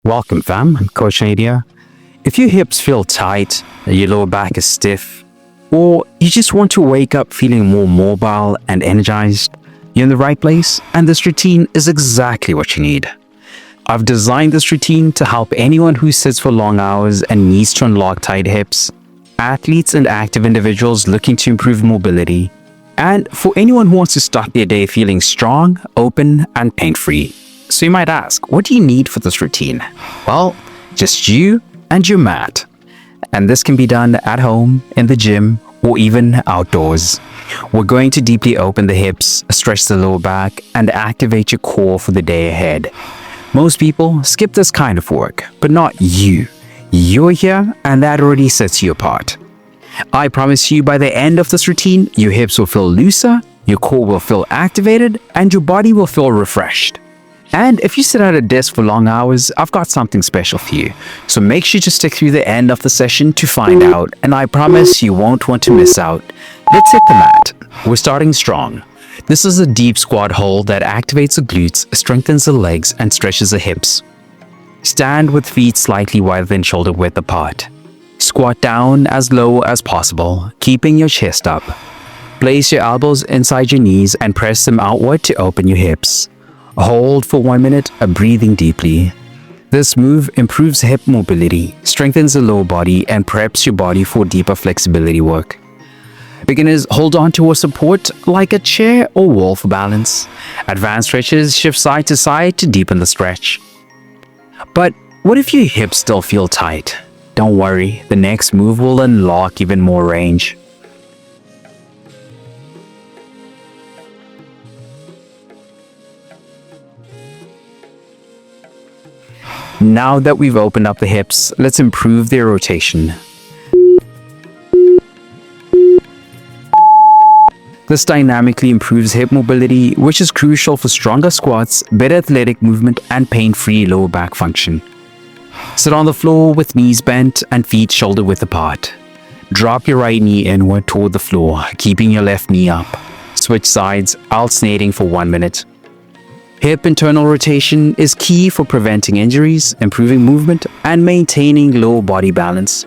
Welcome, fam. I'm Coach Nadia. If your hips feel tight, your lower back is stiff, or you just want to wake up feeling more mobile and energized, you're in the right place, and this routine is exactly what you need. I've designed this routine to help anyone who sits for long hours and needs to unlock tight hips, athletes and active individuals looking to improve mobility, and for anyone who wants to start their day feeling strong, open, and pain-free. So you might ask, what do you need for this routine? Well, just you and your mat. And this can be done at home, in the gym, or even outdoors. We're going to deeply open the hips, stretch the lower back, and activate your core for the day ahead. Most people skip this kind of work, but not you. You're here, and that already sets you apart. I promise you, by the end of this routine, your hips will feel looser, your core will feel activated, and your body will feel refreshed. And if you sit at a desk for long hours, I've got something special for you. So make sure to stick through the end of the session to find out, and I promise you won't want to miss out. Let's hit the mat. We're starting strong. This is a deep squat hold that activates the glutes, strengthens the legs, and stretches the hips. Stand with feet slightly wider than shoulder width apart. Squat down as low as possible, keeping your chest up. Place your elbows inside your knees and press them outward to open your hips. Hold for 1 minute, breathing deeply. This move improves hip mobility, strengthens the lower body, and preps your body for deeper flexibility work. Beginners, hold on to a support like a chair or wall for balance. Advanced stretches shift side to side to deepen the stretch. But what if your hips still feel tight? Don't worry, the next move will unlock even more range. Now that we've opened up the hips, let's improve their rotation. This dynamically improves hip mobility, which is crucial for stronger squats, better athletic movement, and pain-free lower back function. Sit on the floor with knees bent and feet shoulder width apart. Drop your right knee inward toward the floor, keeping your left knee up. Switch sides, alternating for 1 minute. Hip internal rotation is key for preventing injuries, improving movement, and maintaining lower body balance.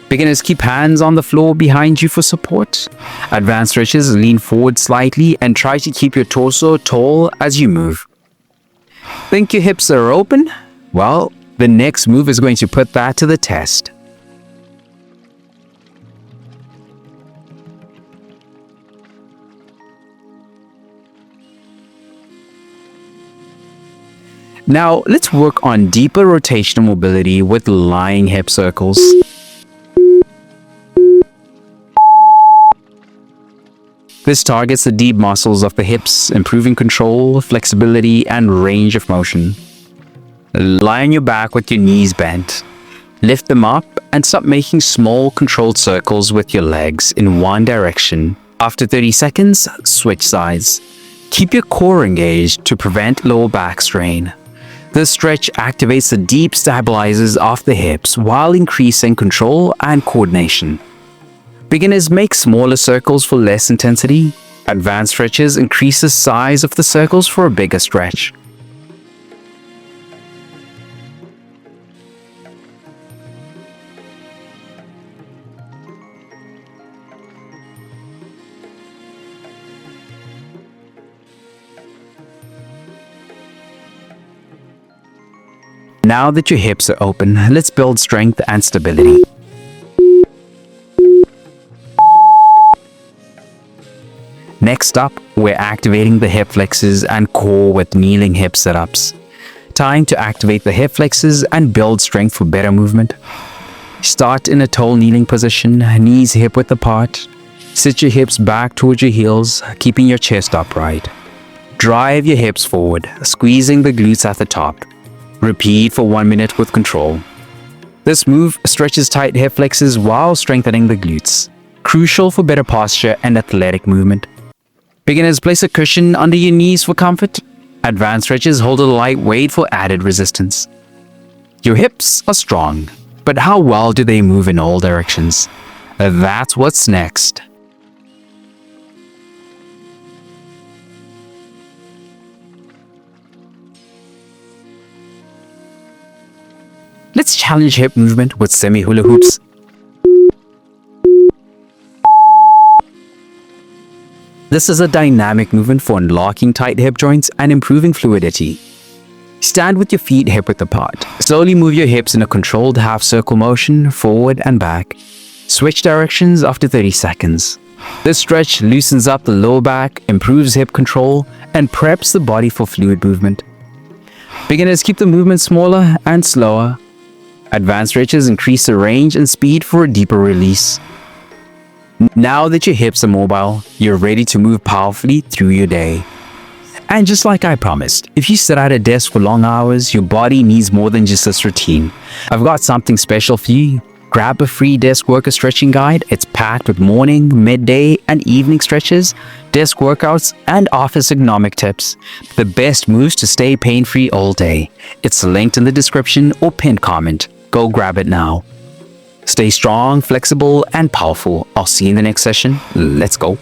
Beginners, keep hands on the floor behind you for support. Advanced stretches, lean forward slightly and try to keep your torso tall as you move. Think your hips are open? Well, the next move is going to put that to the test. Now, let's work on deeper rotational mobility with lying hip circles. This targets the deep muscles of the hips, improving control, flexibility, and range of motion. Lie on your back with your knees bent. Lift them up and start making small controlled circles with your legs in one direction. After 30 seconds, switch sides. Keep your core engaged to prevent lower back strain. This stretch activates the deep stabilizers of the hips while increasing control and coordination. Beginners, make smaller circles for less intensity. Advanced stretches increase the size of the circles for a bigger stretch. Now that your hips are open, let's build strength and stability. Next up, we're activating the hip flexors and core with kneeling hip sit-ups. Time to activate the hip flexors and build strength for better movement. Start in a tall kneeling position, knees hip width apart. Sit your hips back towards your heels, keeping your chest upright. Drive your hips forward, squeezing the glutes at the top. Repeat for 1 minute with control. This move stretches tight hip flexors while strengthening the glutes, crucial for better posture and athletic movement. Beginners, place a cushion under your knees for comfort. Advanced stretches, hold a light weight for added resistance. Your hips are strong, but how well do they move in all directions? That's what's next. Let's challenge hip movement with semi-hula hoops. This is a dynamic movement for unlocking tight hip joints and improving fluidity. Stand with your feet hip-width apart. Slowly move your hips in a controlled half-circle motion forward and back. Switch directions after 30 seconds. This stretch loosens up the lower back, improves hip control, and preps the body for fluid movement. Beginners keep the movement smaller and slower. Advanced stretches increase the range and speed for a deeper release. Now that your hips are mobile, you're ready to move powerfully through your day. And just like I promised, if you sit at a desk for long hours, your body needs more than just this routine. I've got something special for you. Grab a free desk worker stretching guide. It's packed with morning, midday, and evening stretches, desk workouts, and office ergonomic tips. The best moves to stay pain-free all day. It's linked in the description or pinned comment. Go grab it now. Stay strong, flexible, and powerful. I'll see you in the next session. Let's go.